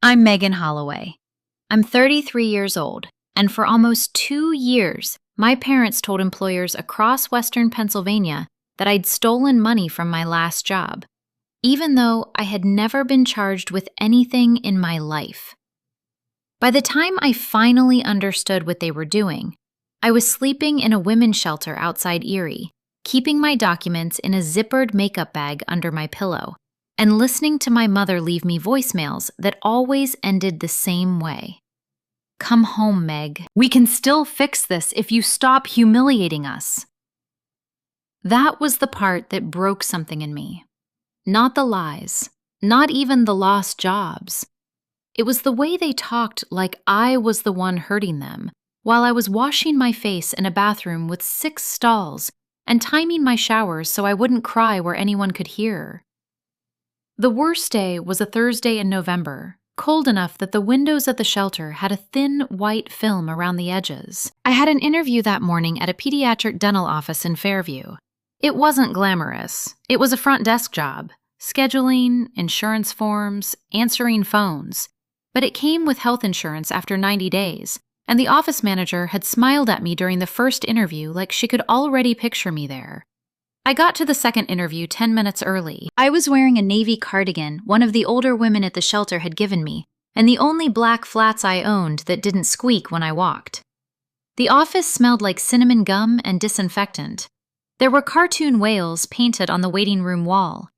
I'm Megan Holloway. I'm 33 years old, and for almost 2 years, my parents told employers across Western Pennsylvania that I'd stolen money from my last job, even though I had never been charged with anything in my life. By the time I finally understood what they were doing, I was sleeping in a women's shelter outside Erie, keeping my documents in a zippered makeup bag under my pillow, and listening to my mother leave me voicemails that always ended the same way. "Come home, Meg. We can still fix this if you stop humiliating us." That was the part that broke something in me. Not the lies, not even the lost jobs. It was the way they talked like I was the one hurting them, while I was washing my face in a bathroom with 6 stalls and timing my showers so I wouldn't cry where anyone could hear. The worst day was a Thursday in November, cold enough that the windows at the shelter had a thin white film around the edges. I had an interview that morning at a pediatric dental office in Fairview. It wasn't glamorous. It was a front desk job, scheduling, insurance forms, answering phones. But it came with health insurance after 90 days, and the office manager had smiled at me during the first interview like she could already picture me there. I got to the second interview 10 minutes early. I was wearing a navy cardigan one of the older women at the shelter had given me, and the only black flats I owned that didn't squeak when I walked. The office smelled like cinnamon gum and disinfectant. There were cartoon whales painted on the waiting room wall.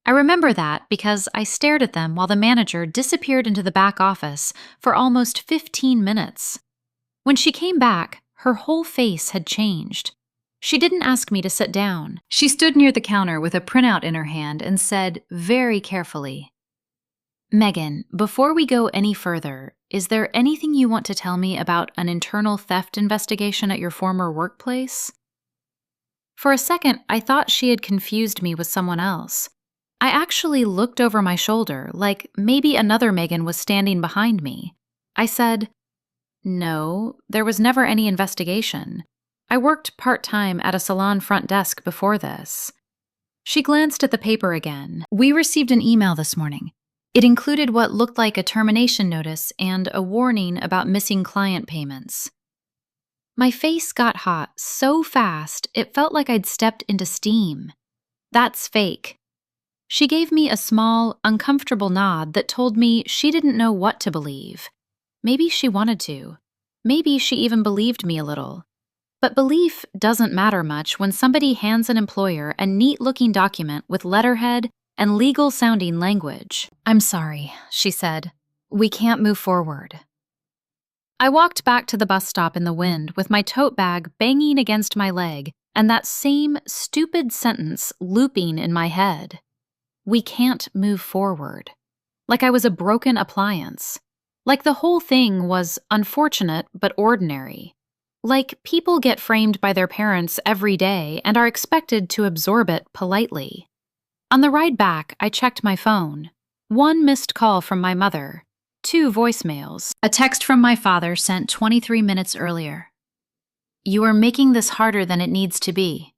I remember that because I stared at them while the manager disappeared into the back office for almost 15 minutes. When she came back, her whole face had changed. She didn't ask me to sit down. She stood near the counter with a printout in her hand and said very carefully, "Megan, before we go any further, is there anything you want to tell me about an internal theft investigation at your former workplace?" For a second, I thought she had confused me with someone else. I actually looked over my shoulder, like maybe another Megan was standing behind me. I said, "No, there was never any investigation. I worked part-time at a salon front desk before this." She glanced at the paper again. "We received an email this morning. It included what looked like a termination notice and a warning about missing client payments." My face got hot so fast it felt like I'd stepped into steam. "That's fake." She gave me a small, uncomfortable nod that told me she didn't know what to believe. Maybe she wanted to. Maybe she even believed me a little. But belief doesn't matter much when somebody hands an employer a neat-looking document with letterhead and legal-sounding language. "I'm sorry," she said. "We can't move forward." I walked back to the bus stop in the wind with my tote bag banging against my leg and that same stupid sentence looping in my head. We can't move forward. Like I was a broken appliance. Like the whole thing was unfortunate but ordinary. Like people get framed by their parents every day and are expected to absorb it politely. On the ride back, I checked my phone. 1 missed call from my mother. 2 voicemails. A text from my father sent 23 minutes earlier. "You are making this harder than it needs to be."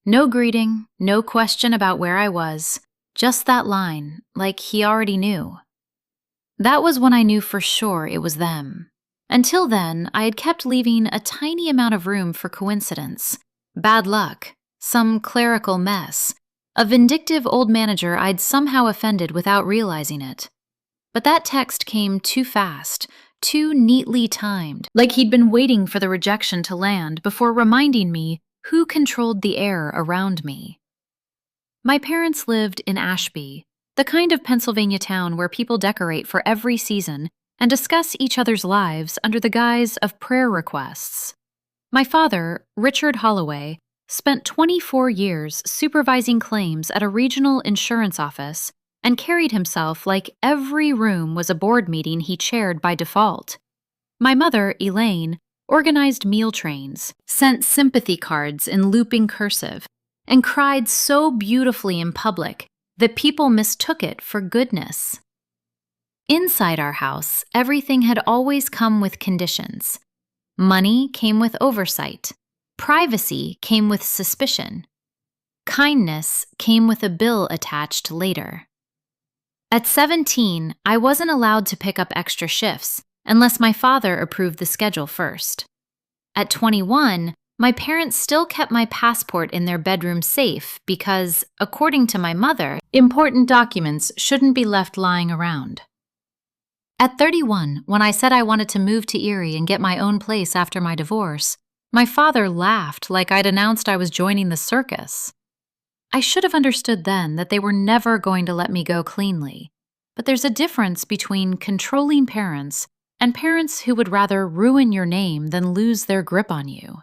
No greeting, no question about where I was, just that line, like he already knew. That was when I knew for sure it was them. Until then, I had kept leaving a tiny amount of room for coincidence, bad luck, some clerical mess, a vindictive old manager I'd somehow offended without realizing it. But that text came too fast, too neatly timed, like he'd been waiting for the rejection to land before reminding me who controlled the air around me. My parents lived in Ashby, the kind of Pennsylvania town where people decorate for every season and discuss each other's lives under the guise of prayer requests. My father, Richard Holloway, spent 24 years supervising claims at a regional insurance office and carried himself like every room was a board meeting he chaired by default. My mother, Elaine, organized meal trains, sent sympathy cards in looping cursive, and cried so beautifully in public that people mistook it for goodness. Inside our house, everything had always come with conditions. Money came with oversight. Privacy came with suspicion. Kindness came with a bill attached later. At 17, I wasn't allowed to pick up extra shifts unless my father approved the schedule first. At 21, my parents still kept my passport in their bedroom safe because, according to my mother, important documents shouldn't be left lying around. At 31, when I said I wanted to move to Erie and get my own place after my divorce, my father laughed like I'd announced I was joining the circus. I should have understood then that they were never going to let me go cleanly, but there's a difference between controlling parents and parents who would rather ruin your name than lose their grip on you.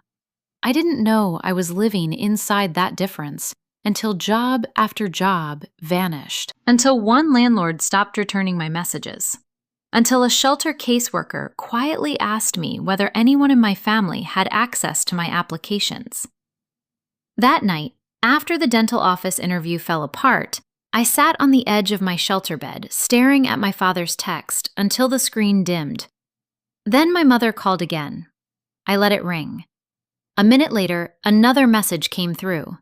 I didn't know I was living inside that difference until job after job vanished, until one landlord stopped returning my messages, until a shelter caseworker quietly asked me whether anyone in my family had access to my applications. That night, after the dental office interview fell apart, I sat on the edge of my shelter bed, staring at my father's text until the screen dimmed. Then my mother called again. I let it ring. A minute later, another message came through.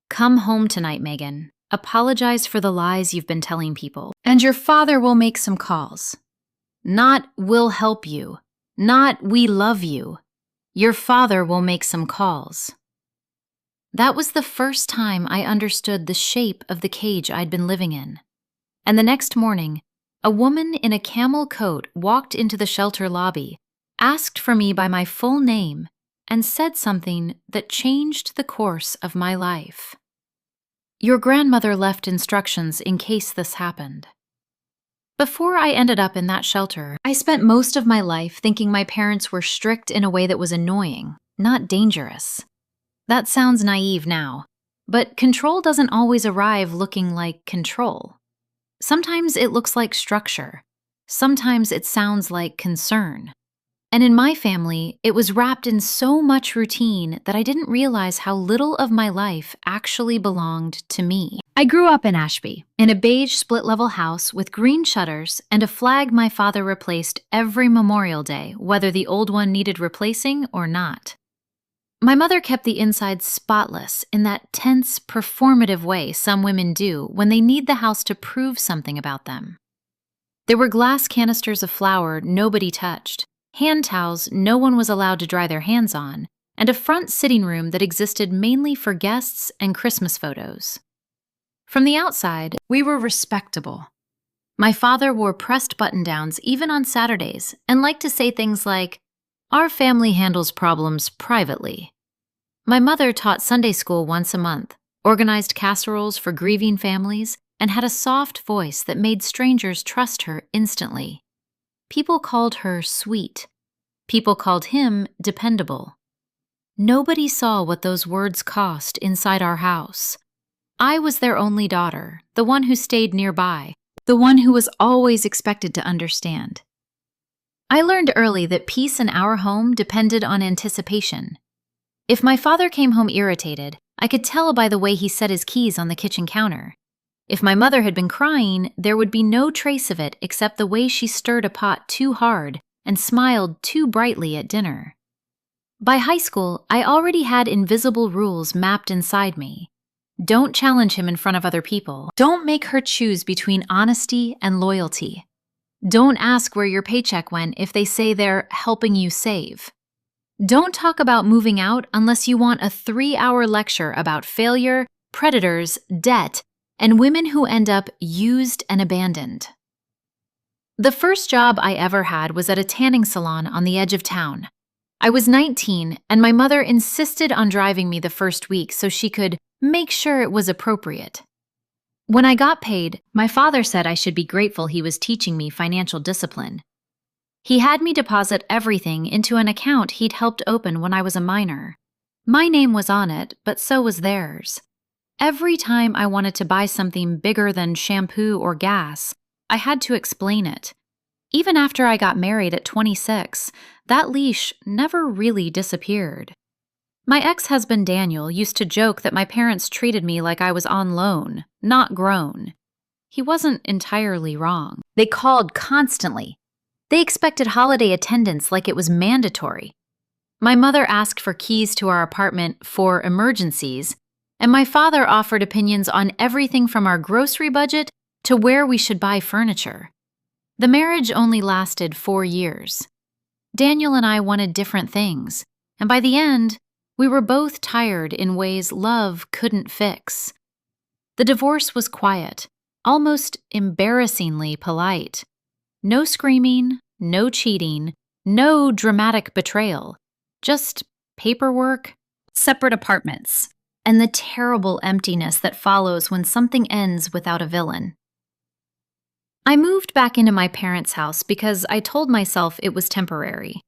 "Come home tonight, Megan. Apologize for the lies you've been telling people, and your father will make some calls. Not we'll help you, not we love you. Your father will make some calls." That was the first time I understood the shape of the cage I'd been living in. And the next morning, a woman in a camel coat walked into the shelter lobby, asked for me by my full name, and said something that changed the course of my life. "Your grandmother left instructions in case this happened." Before I ended up in that shelter, I spent most of my life thinking my parents were strict in a way that was annoying, not dangerous. That sounds naive now, but control doesn't always arrive looking like control. Sometimes it looks like structure. Sometimes it sounds like concern. And in my family, it was wrapped in so much routine that I didn't realize how little of my life actually belonged to me. I grew up in Ashby, in a beige split-level house with green shutters and a flag my father replaced every Memorial Day, whether the old one needed replacing or not. My mother kept the inside spotless in that tense, performative way some women do when they need the house to prove something about them. There were glass canisters of flour nobody touched, hand towels no one was allowed to dry their hands on, and a front sitting room that existed mainly for guests and Christmas photos. From the outside, we were respectable. My father wore pressed button-downs even on Saturdays and liked to say things like, "Our family handles problems privately." My mother taught Sunday school once a month, organized casseroles for grieving families, and had a soft voice that made strangers trust her instantly. People called her sweet. People called him dependable. Nobody saw what those words cost inside our house. I was their only daughter, the one who stayed nearby, the one who was always expected to understand. I learned early that peace in our home depended on anticipation. If my father came home irritated, I could tell by the way he set his keys on the kitchen counter. If my mother had been crying, there would be no trace of it except the way she stirred a pot too hard and smiled too brightly at dinner. By high school, I already had invisible rules mapped inside me. Don't challenge him in front of other people. Don't make her choose between honesty and loyalty. Don't ask where your paycheck went if they say they're helping you save. Don't talk about moving out unless you want a 3-hour lecture about failure, predators, debt, and women who end up used and abandoned. The first job I ever had was at a tanning salon on the edge of town. I was 19, and my mother insisted on driving me the first week so she could make sure it was appropriate. When I got paid, my father said I should be grateful he was teaching me financial discipline. He had me deposit everything into an account he'd helped open when I was a minor. My name was on it, but so was theirs. Every time I wanted to buy something bigger than shampoo or gas, I had to explain it. Even after I got married at 26, that leash never really disappeared. My ex-husband Daniel used to joke that my parents treated me like I was on loan, not grown. He wasn't entirely wrong. They called constantly. They expected holiday attendance like it was mandatory. My mother asked for keys to our apartment for emergencies, and my father offered opinions on everything from our grocery budget to where we should buy furniture. The marriage only lasted 4 years. Daniel and I wanted different things, and by the end, we were both tired in ways love couldn't fix. The divorce was quiet, almost embarrassingly polite. No screaming, no cheating, no dramatic betrayal. Just paperwork, separate apartments, and the terrible emptiness that follows when something ends without a villain. I moved back into my parents' house because I told myself it was temporary.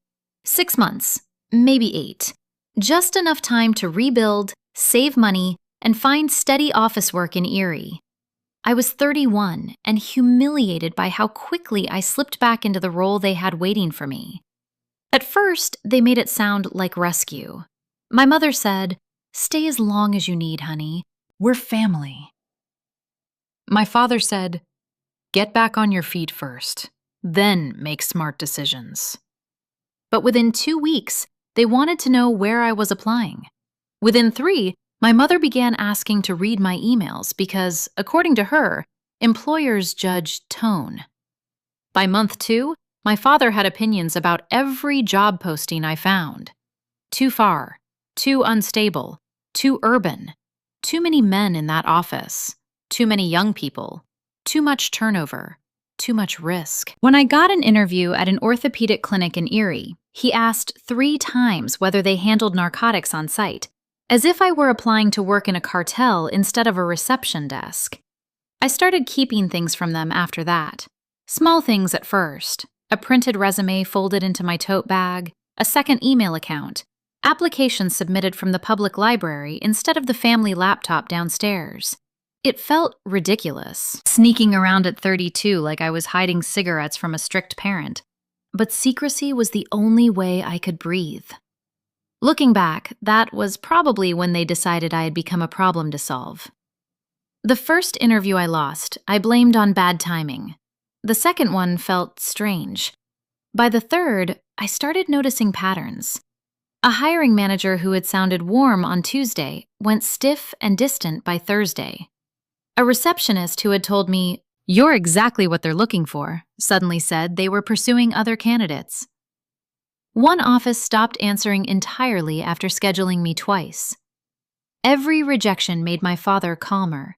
6 months, maybe 8. Just enough time to rebuild, save money, and find steady office work in Erie. I was 31 and humiliated by how quickly I slipped back into the role they had waiting for me. At first, they made it sound like rescue. My mother said, "Stay as long as you need, honey. We're family." My father said, "Get back on your feet first, then make smart decisions." But within 2 weeks, they wanted to know where I was applying. Within 3, my mother began asking to read my emails because, according to her, employers judge tone. By month 2, my father had opinions about every job posting I found. Too far, too unstable, too urban, too many men in that office, too many young people, too much turnover, too much risk. When I got an interview at an orthopedic clinic in Erie, he asked 3 times whether they handled narcotics on site, as if I were applying to work in a cartel instead of a reception desk. I started keeping things from them after that. Small things at first. A printed resume folded into my tote bag, a second email account, applications submitted from the public library instead of the family laptop downstairs. It felt ridiculous, sneaking around at 32 like I was hiding cigarettes from a strict parent. But secrecy was the only way I could breathe. Looking back, that was probably when they decided I had become a problem to solve. The first interview I lost, I blamed on bad timing. The second one felt strange. By the third, I started noticing patterns. A hiring manager who had sounded warm on Tuesday went stiff and distant by Thursday. A receptionist who had told me, "You're exactly what they're looking for," suddenly said they were pursuing other candidates. One office stopped answering entirely after scheduling me twice. Every rejection made my father calmer.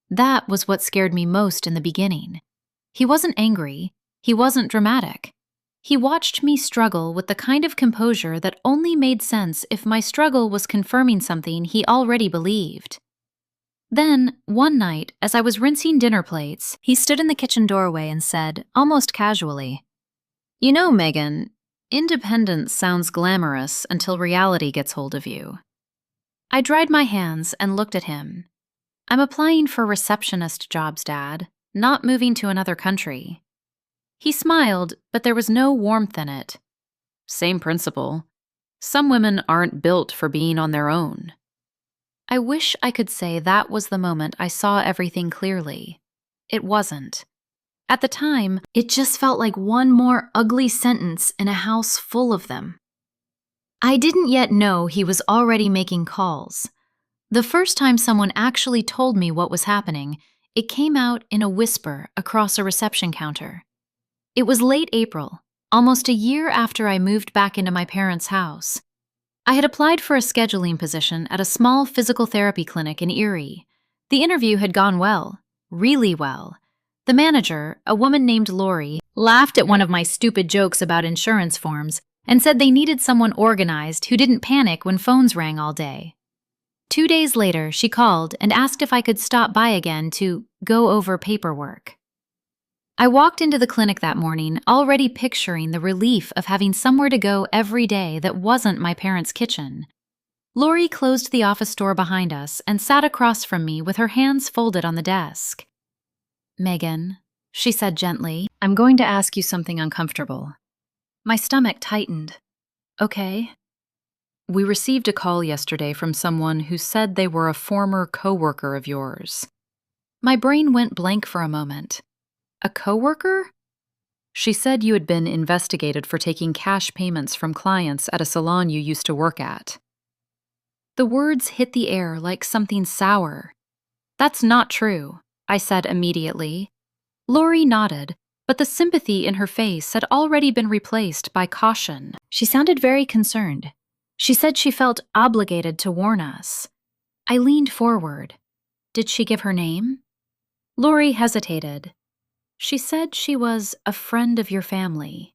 That was what scared me most in the beginning. He wasn't angry. He wasn't dramatic. He watched me struggle with the kind of composure that only made sense if my struggle was confirming something he already believed. Then, one night, as I was rinsing dinner plates, he stood in the kitchen doorway and said, almost casually, "You know, Megan, independence sounds glamorous until reality gets hold of you." I dried my hands and looked at him. "I'm applying for receptionist jobs, Dad, not moving to another country." He smiled, but there was no warmth in it. "Same principle. Some women aren't built for being on their own." I wish I could say that was the moment I saw everything clearly. It wasn't. At the time, it just felt like one more ugly sentence in a house full of them. I didn't yet know he was already making calls. The first time someone actually told me what was happening, it came out in a whisper across a reception counter. It was late April, almost a year after I moved back into my parents' house. I had applied for a scheduling position at a small physical therapy clinic in Erie. The interview had gone well, really well. The manager, a woman named Lori, laughed at one of my stupid jokes about insurance forms and said they needed someone organized who didn't panic when phones rang all day. 2 days later, she called and asked if I could stop by again to go over paperwork. I walked into the clinic that morning already picturing the relief of having somewhere to go every day that wasn't my parents' kitchen. Lori closed the office door behind us and sat across from me with her hands folded on the desk. "Megan," she said gently, "I'm going to ask you something uncomfortable." My stomach tightened. "Okay." "We received a call yesterday from someone who said they were a former coworker of yours." My brain went blank for a moment. "A coworker?" "She said you had been investigated for taking cash payments from clients at a salon you used to work at." The words hit the air like something sour. "That's not true," I said immediately. Lori nodded, but the sympathy in her face had already been replaced by caution. She sounded very concerned. She said she felt obligated to warn us. I leaned forward. Did she give her name? Lori hesitated. She said she was a friend of your family.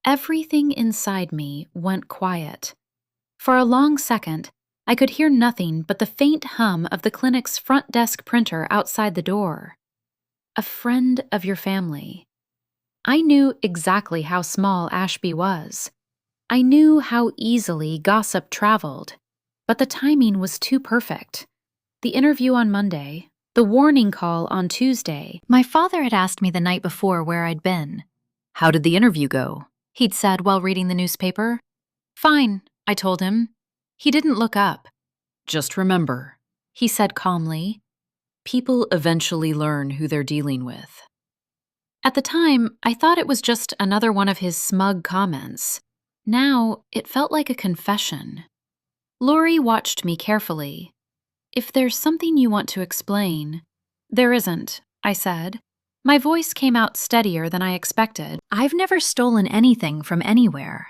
Everything inside me went quiet. For a long second, I could hear nothing but the faint hum of the clinic's front desk printer outside the door. A friend of your family. I knew exactly how small Ashby was. I knew how easily gossip traveled, but the timing was too perfect. The interview on Monday, the warning call on Tuesday. My father had asked me the night before where I'd been. How did the interview go? He'd said while reading the newspaper. Fine, I told him. He didn't look up. Just remember, he said calmly, people eventually learn who they're dealing with. At the time, I thought it was just another one of his smug comments. Now, it felt like a confession. Lori watched me carefully. If there's something you want to explain. There isn't, I said. My voice came out steadier than I expected. I've never stolen anything from anywhere.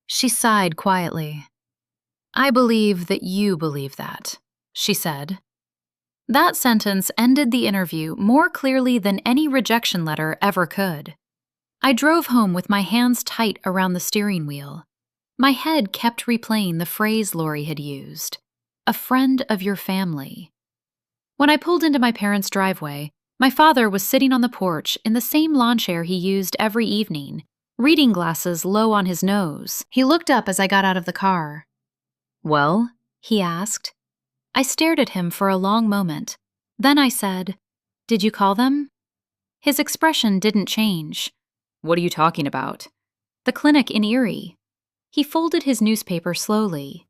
She sighed quietly. I believe that you believe that, she said. That sentence ended the interview more clearly than any rejection letter ever could. I drove home with my hands tight around the steering wheel. My head kept replaying the phrase Lori had used, a friend of your family. When I pulled into my parents' driveway, my father was sitting on the porch in the same lawn chair he used every evening, reading glasses low on his nose. He looked up as I got out of the car. Well? He asked. I stared at him for a long moment. Then I said, Did you call them? His expression didn't change. What are you talking about? The clinic in Erie. He folded his newspaper slowly.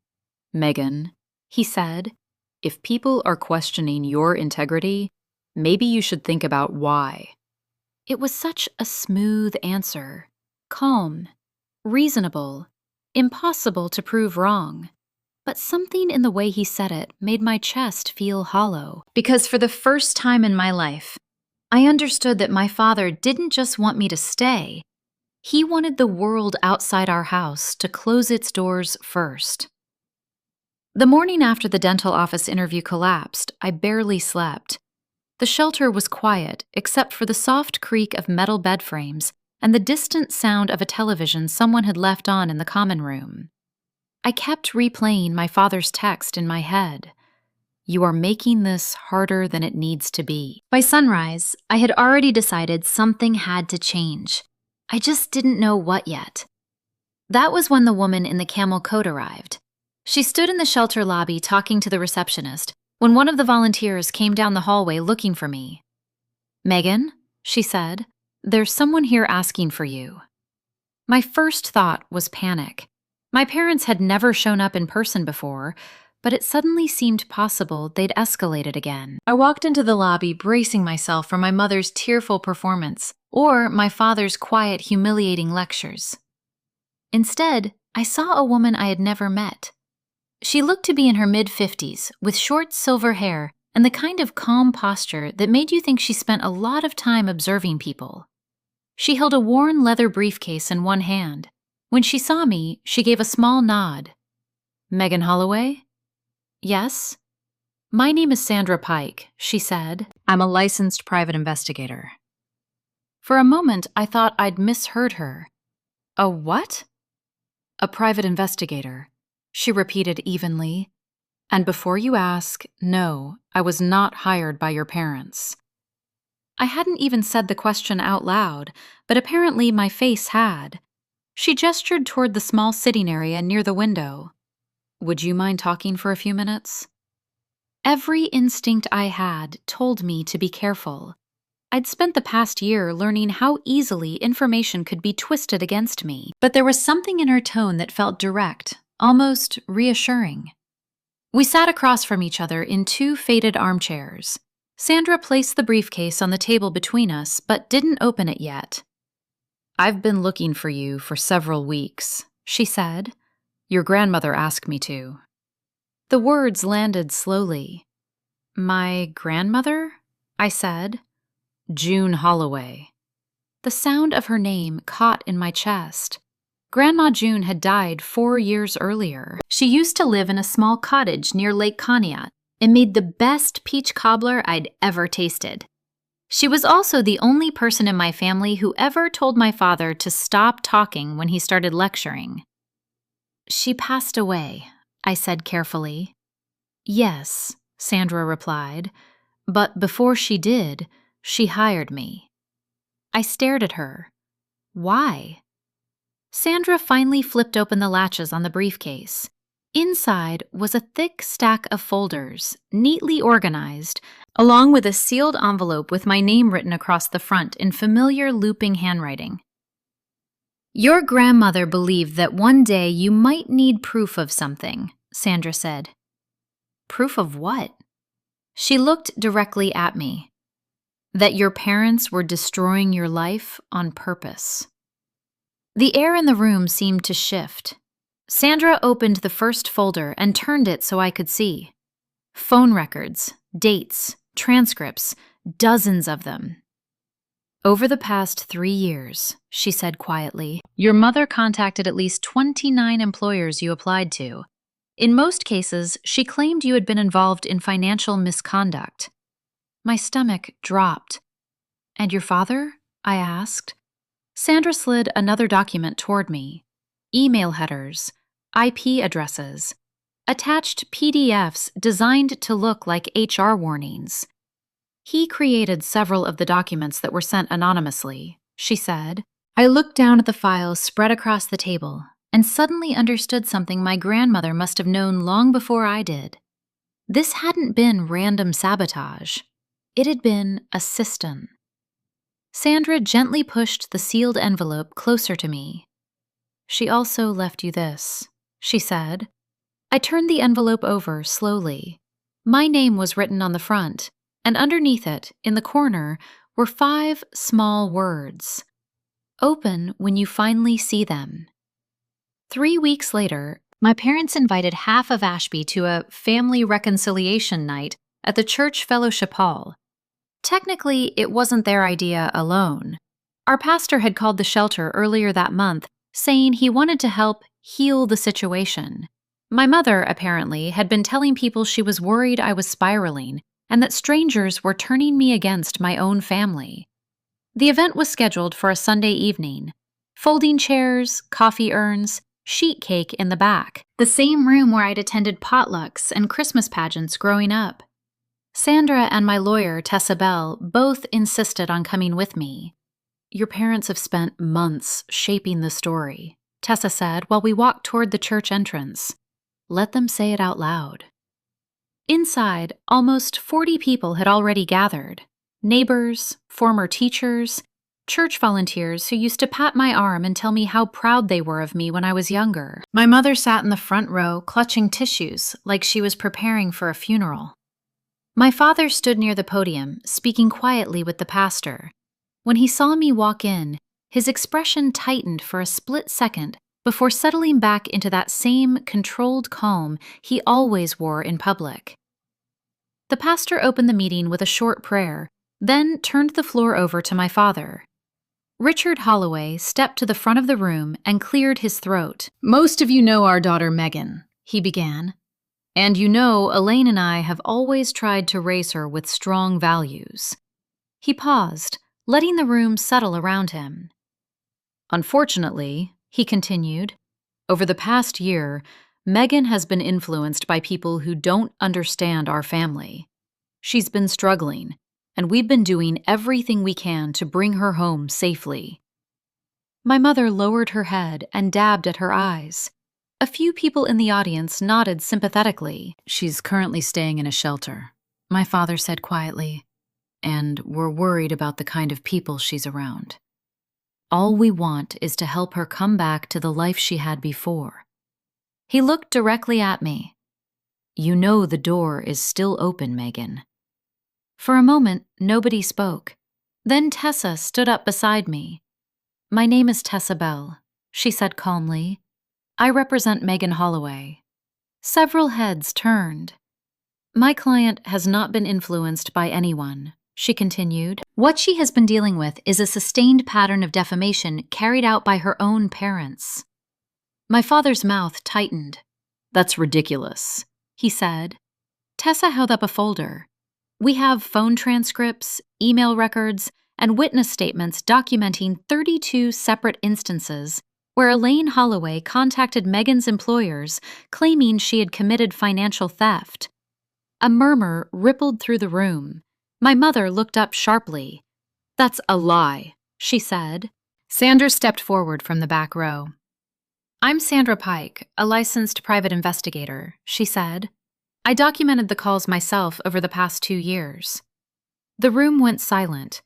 Megan, he said, if people are questioning your integrity, maybe you should think about why. It was such a smooth answer. Calm, reasonable, impossible to prove wrong. But something in the way he said it made my chest feel hollow. Because for the first time in my life, I understood that my father didn't just want me to stay. He wanted the world outside our house to close its doors first. The morning after the dental office interview collapsed, I barely slept. The shelter was quiet, except for the soft creak of metal bed frames and the distant sound of a television someone had left on in the common room. I kept replaying my father's text in my head. You are making this harder than it needs to be. By sunrise, I had already decided something had to change. I just didn't know what yet. That was when the woman in the camel coat arrived. She stood in the shelter lobby talking to the receptionist when one of the volunteers came down the hallway looking for me. Megan, she said, there's someone here asking for you. My first thought was panic. My parents had never shown up in person before, but it suddenly seemed possible they'd escalated again. I walked into the lobby bracing myself for my mother's tearful performance or my father's quiet, humiliating lectures. Instead, I saw a woman I had never met. She looked to be in her mid-50s, with short silver hair and the kind of calm posture that made you think she spent a lot of time observing people. She held a worn leather briefcase in one hand. When she saw me, she gave a small nod. Megan Holloway? Yes? My name is Sandra Pike, she said. I'm a licensed private investigator. For a moment, I thought I'd misheard her. A what? A private investigator, she repeated evenly. And before you ask, no, I was not hired by your parents. I hadn't even said the question out loud, but apparently my face had. She gestured toward the small sitting area near the window. Would you mind talking for a few minutes? Every instinct I had told me to be careful. I'd spent the past year learning how easily information could be twisted against me, but there was something in her tone that felt direct, almost reassuring. We sat across from each other in two faded armchairs. Sandra placed the briefcase on the table between us, but didn't open it yet. I've been looking for you for several weeks, she said. Your grandmother asked me to. The words landed slowly. My grandmother? I said. June Holloway. The sound of her name caught in my chest. Grandma June had died 4 years earlier. She used to live in a small cottage near Lake Conneaut and made the best peach cobbler I'd ever tasted. She was also the only person in my family who ever told my father to stop talking when he started lecturing. She passed away, I said carefully. Yes, Sandra replied, but before she did, she hired me. I stared at her. Why? Sandra finally flipped open the latches on the briefcase. Inside was a thick stack of folders, neatly organized, along with a sealed envelope with my name written across the front in familiar looping handwriting. Your grandmother believed that one day you might need proof of something, Sandra said. Proof of what? She looked directly at me. That your parents were destroying your life on purpose. The air in the room seemed to shift. Sandra opened the first folder and turned it so I could see. Phone records, dates, transcripts, dozens of them. Over the past 3 years, she said quietly, your mother contacted at least 29 employers you applied to. In most cases, she claimed you had been involved in financial misconduct. My stomach dropped. And your father? I asked. Sandra slid another document toward me. Email headers, IP addresses, attached PDFs designed to look like HR warnings. He created several of the documents that were sent anonymously, she said. I looked down at the files spread across the table and suddenly understood something my grandmother must have known long before I did. This hadn't been random sabotage. It had been a system. Sandra gently pushed the sealed envelope closer to me. She also left you this, she said. I turned the envelope over slowly. My name was written on the front, and underneath it, in the corner, were 5 small words. Open when you finally see them. 3 weeks later, my parents invited half of Ashby to a family reconciliation night at the church fellowship hall. Technically, it wasn't their idea alone. Our pastor had called the shelter earlier that month, saying he wanted to help heal the situation. My mother, apparently, had been telling people she was worried I was spiraling and that strangers were turning me against my own family. The event was scheduled for a Sunday evening. Folding chairs, coffee urns, sheet cake in the back, the same room where I'd attended potlucks and Christmas pageants growing up. Sandra and my lawyer, Tessa Bell, both insisted on coming with me. Your parents have spent months shaping the story, Tessa said while we walked toward the church entrance. Let them say it out loud. Inside, almost 40 people had already gathered. Neighbors, former teachers, church volunteers who used to pat my arm and tell me how proud they were of me when I was younger. My mother sat in the front row, clutching tissues like she was preparing for a funeral. My father stood near the podium, speaking quietly with the pastor. When he saw me walk in, his expression tightened for a split second before settling back into that same controlled calm he always wore in public. The pastor opened the meeting with a short prayer, then turned the floor over to my father. Richard Holloway stepped to the front of the room and cleared his throat. Most of you know our daughter Megan, he began. And you know Elaine and I have always tried to raise her with strong values. He paused, letting the room settle around him. Unfortunately, he continued, over the past year, Megan has been influenced by people who don't understand our family. She's been struggling, and we've been doing everything we can to bring her home safely. My mother lowered her head and dabbed at her eyes. A few people in the audience nodded sympathetically. She's currently staying in a shelter, my father said quietly, and we're worried about the kind of people she's around. All we want is to help her come back to the life she had before. He looked directly at me. You know the door is still open, Megan. For a moment, nobody spoke. Then Tessa stood up beside me. My name is Tessa Bell, she said calmly. I represent Megan Holloway. Several heads turned. My client has not been influenced by anyone, she continued. What she has been dealing with is a sustained pattern of defamation carried out by her own parents. My father's mouth tightened. That's ridiculous, he said. Tessa held up a folder. We have phone transcripts, email records, and witness statements documenting 32 separate instances where Elaine Holloway contacted Megan's employers claiming she had committed financial theft. A murmur rippled through the room. My mother looked up sharply. That's a lie, she said. Sandra stepped forward from the back row. I'm Sandra Pike, a licensed private investigator, she said. I documented the calls myself over the past 2 years. The room went silent.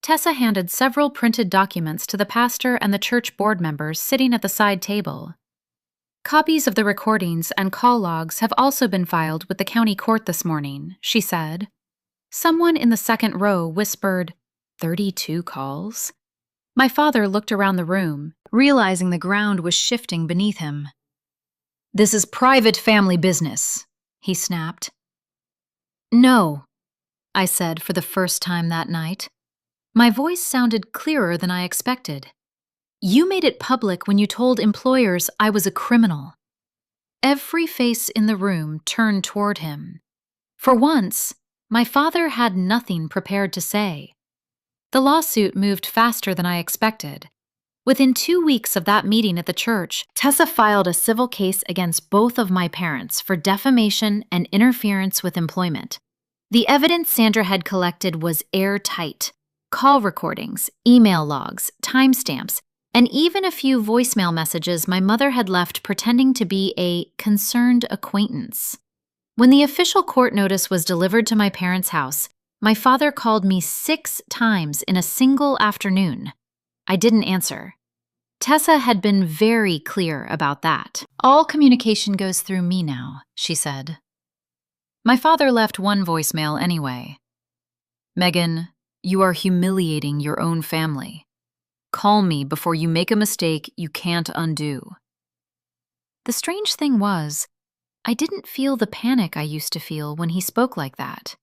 Tessa handed several printed documents to the pastor and the church board members sitting at the side table. Copies of the recordings and call logs have also been filed with the county court this morning, she said. Someone in the second row whispered, 32 calls? My father looked around the room, realizing the ground was shifting beneath him. This is private family business, he snapped. No, I said for the first time that night. My voice sounded clearer than I expected. You made it public when you told employers I was a criminal. Every face in the room turned toward him. For once, my father had nothing prepared to say. The lawsuit moved faster than I expected. Within 2 weeks of that meeting at the church, Tessa filed a civil case against both of my parents for defamation and interference with employment. The evidence Sandra had collected was airtight. Call recordings, email logs, timestamps, and even a few voicemail messages my mother had left pretending to be a concerned acquaintance. When the official court notice was delivered to my parents' house, my father called me 6 times in a single afternoon. I didn't answer. Tessa had been very clear about that. All communication goes through me now, she said. My father left one voicemail anyway. Megan, you are humiliating your own family. Call me before you make a mistake you can't undo. The strange thing was, I didn't feel the panic I used to feel when he spoke like that.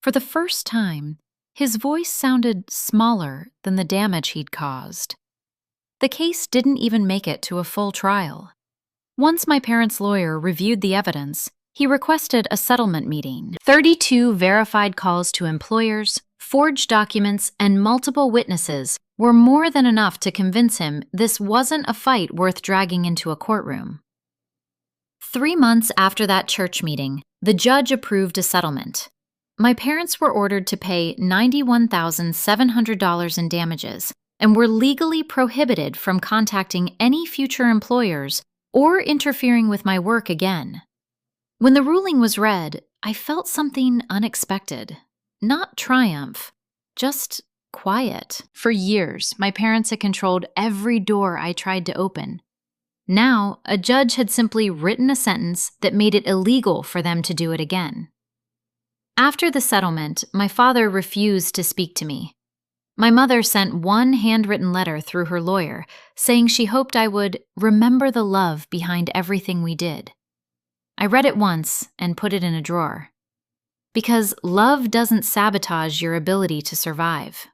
For the first time, his voice sounded smaller than the damage he'd caused. The case didn't even make it to a full trial. Once my parents' lawyer reviewed the evidence, he requested a settlement meeting. 32 verified calls to employers, forged documents, and multiple witnesses were more than enough to convince him this wasn't a fight worth dragging into a courtroom. 3 months after that church meeting, the judge approved a settlement. My parents were ordered to pay $91,700 in damages and were legally prohibited from contacting any future employers or interfering with my work again. When the ruling was read, I felt something unexpected. Not triumph, just quiet. For years, my parents had controlled every door I tried to open. Now, a judge had simply written a sentence that made it illegal for them to do it again. After the settlement, my father refused to speak to me. My mother sent one handwritten letter through her lawyer saying she hoped I would remember the love behind everything we did. I read it once and put it in a drawer. Because love doesn't sabotage your ability to survive.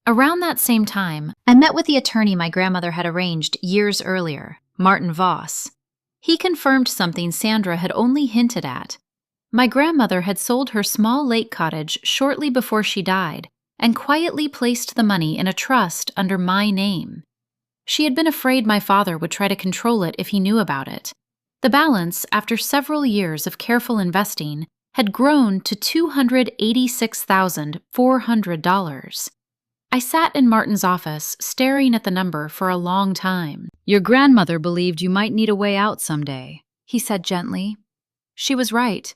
Around that same time, I met with the attorney my grandmother had arranged years earlier, Martin Voss. He confirmed something Sandra had only hinted at. My grandmother had sold her small lake cottage shortly before she died and quietly placed the money in a trust under my name. She had been afraid my father would try to control it if he knew about it. The balance, after several years of careful investing, had grown to $286,400. I sat in Martin's office, staring at the number for a long time. Your grandmother believed you might need a way out someday, he said gently. She was right.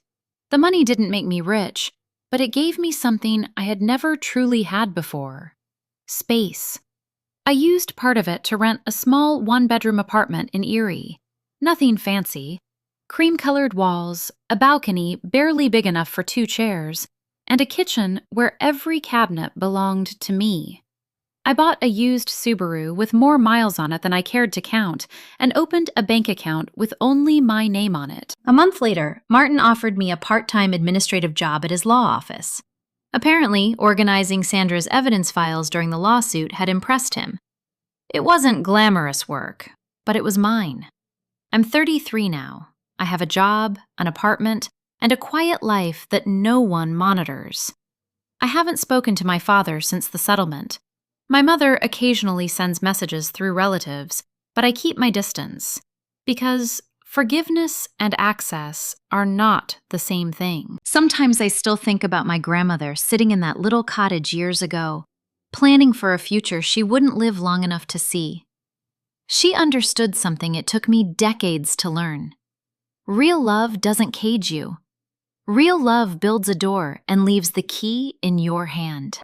The money didn't make me rich, but it gave me something I had never truly had before. Space. I used part of it to rent a small one-bedroom apartment in Erie. Nothing fancy. Cream-colored walls, a balcony barely big enough for 2 chairs, and a kitchen where every cabinet belonged to me. I bought a used Subaru with more miles on it than I cared to count and opened a bank account with only my name on it. A month later, Martin offered me a part-time administrative job at his law office. Apparently, organizing Sandra's evidence files during the lawsuit had impressed him. It wasn't glamorous work, but it was mine. I'm 33 now. I have a job, an apartment, and a quiet life that no one monitors. I haven't spoken to my father since the settlement. My mother occasionally sends messages through relatives, but I keep my distance. Because forgiveness and access are not the same thing. Sometimes I still think about my grandmother sitting in that little cottage years ago, planning for a future she wouldn't live long enough to see. She understood something it took me decades to learn. Real love doesn't cage you. Real love builds a door and leaves the key in your hand.